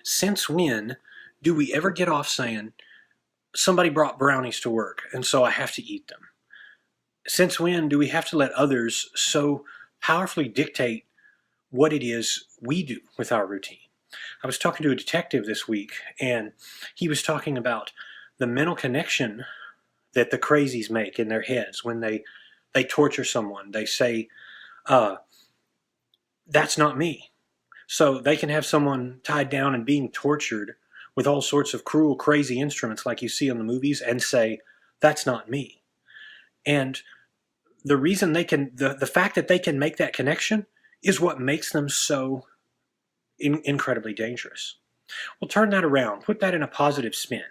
Since when do we ever get off saying, somebody brought brownies to work and so I have to eat them? Since when do we have to let others so powerfully dictate what it is we do with our routine? I was talking to a detective this week, and he was talking about the mental connection that the crazies make in their heads when they torture someone. They say, uh, that's not me. So they can have someone tied down and being tortured with all sorts of cruel, crazy instruments like you see in the movies and say, that's not me. And the reason they can, the fact that they can make that connection is what makes them so incredibly dangerous. Well, turn that around, put that in a positive spin.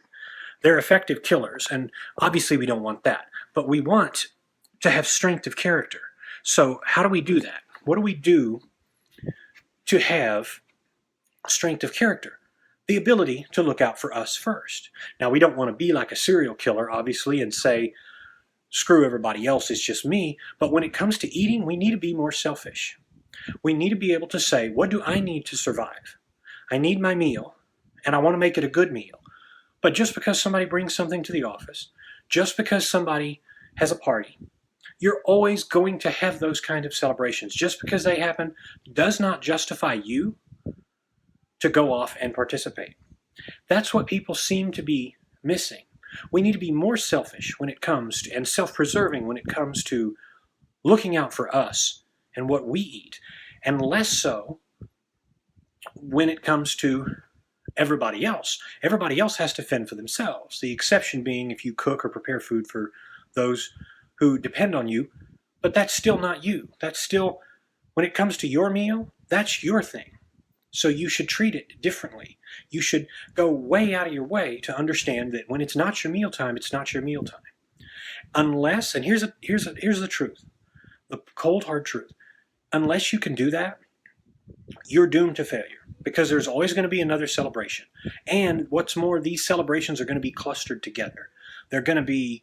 They're effective killers, and obviously we don't want that, but we want to have strength of character. So how do we do that? What do we do to have strength of character? The ability to look out for us first. Now, we don't want to be like a serial killer, obviously, and say, screw everybody else, it's just me. But when it comes to eating, we need to be more selfish. We need to be able to say, what do I need to survive? I need my meal, and I want to make it a good meal. But just because somebody brings something to the office, just because somebody has a party, you're always going to have those kind of celebrations. Just because they happen does not justify you to go off and participate. That's what people seem to be missing. We need to be more selfish when it comes to, and self-preserving when it comes to looking out for us and what we eat, and less so when it comes to everybody else. Everybody else has to fend for themselves. The exception being if you cook or prepare food for those who depend on you, but that's still not you. That's still, when it comes to your meal, that's your thing. So you should treat it differently. You should go way out of your way to understand that when it's not your mealtime, it's not your mealtime. Unless, and here's the truth, the cold hard truth. Unless you can do that, you're doomed to failure, because there's always going to be another celebration. And what's more, these celebrations are going to be clustered together. They're going to be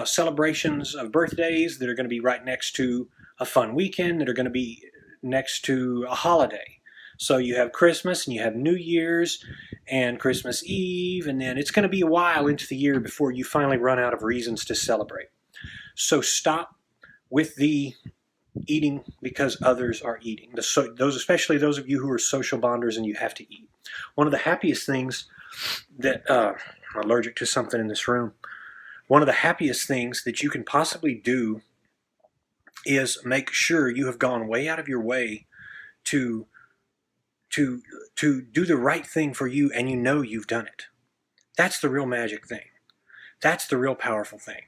celebrations of birthdays that are going to be right next to a fun weekend, that are going to be next to a holiday. So you have Christmas and you have New Year's and Christmas Eve, and then it's going to be a while into the year before you finally run out of reasons to celebrate. So stop with the eating because others are eating. Those, especially those of you who are social bonders and you have to eat. One of the happiest things that, I'm allergic to something in this room. One of the happiest things that you can possibly do is make sure you have gone way out of your way to do the right thing for you, and you know you've done it. That's the real magic thing. That's the real powerful thing.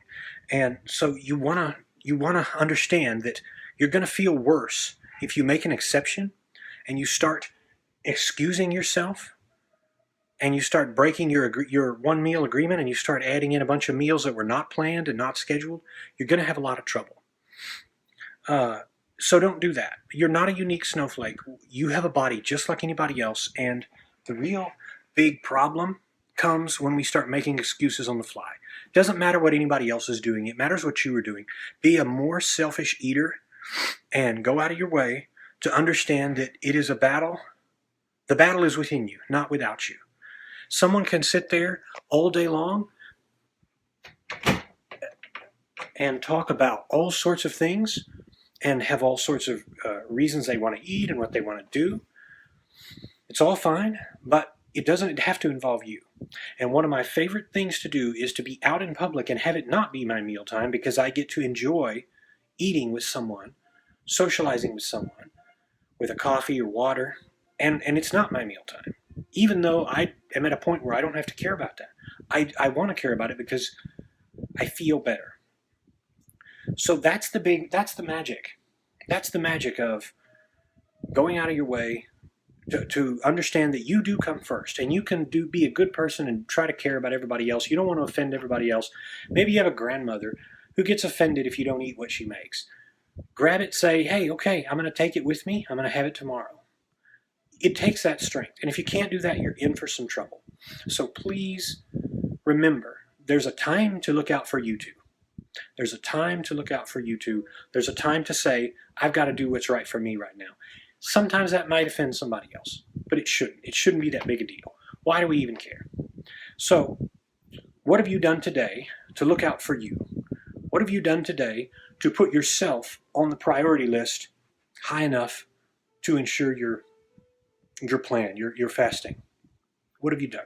And so you want to understand that you're going to feel worse if you make an exception and you start excusing yourself and you start breaking your one meal agreement and you start adding in a bunch of meals that were not planned and not scheduled. You're going to have a lot of trouble. So don't do that. You're not a unique snowflake. You have a body just like anybody else, and the real big problem comes when we start making excuses on the fly. It doesn't matter what anybody else is doing. It matters what you are doing. Be a more selfish eater and go out of your way to understand that it is a battle. The battle is within you, not without you. Someone can sit there all day long and talk about all sorts of things and have all sorts of reasons they want to eat and what they want to do. It's all fine, but it doesn't have to involve you. And one of my favorite things to do is to be out in public and have it not be my mealtime, because I get to enjoy eating with someone, socializing with someone, with a coffee or water, and it's not my mealtime. Even though I am at a point where I don't have to care about that. I want to care about it because I feel better. So that's the magic. That's the magic of going out of your way to understand that you do come first, and you can be a good person and try to care about everybody else. You don't want to offend everybody else. Maybe you have a grandmother who gets offended if you don't eat what she makes. Grab it, say, hey, okay, I'm going to take it with me. I'm going to have it tomorrow. It takes that strength. And if you can't do that, you're in for some trouble. So please remember, there's a time to look out for you two. There's a time to look out for you two. There's a time to say, I've got to do what's right for me right now. Sometimes that might offend somebody else, but it shouldn't. It shouldn't be that big a deal. Why do we even care? So, what have you done today to look out for you? What have you done today to put yourself on the priority list high enough to ensure your plan, your fasting? What have you done?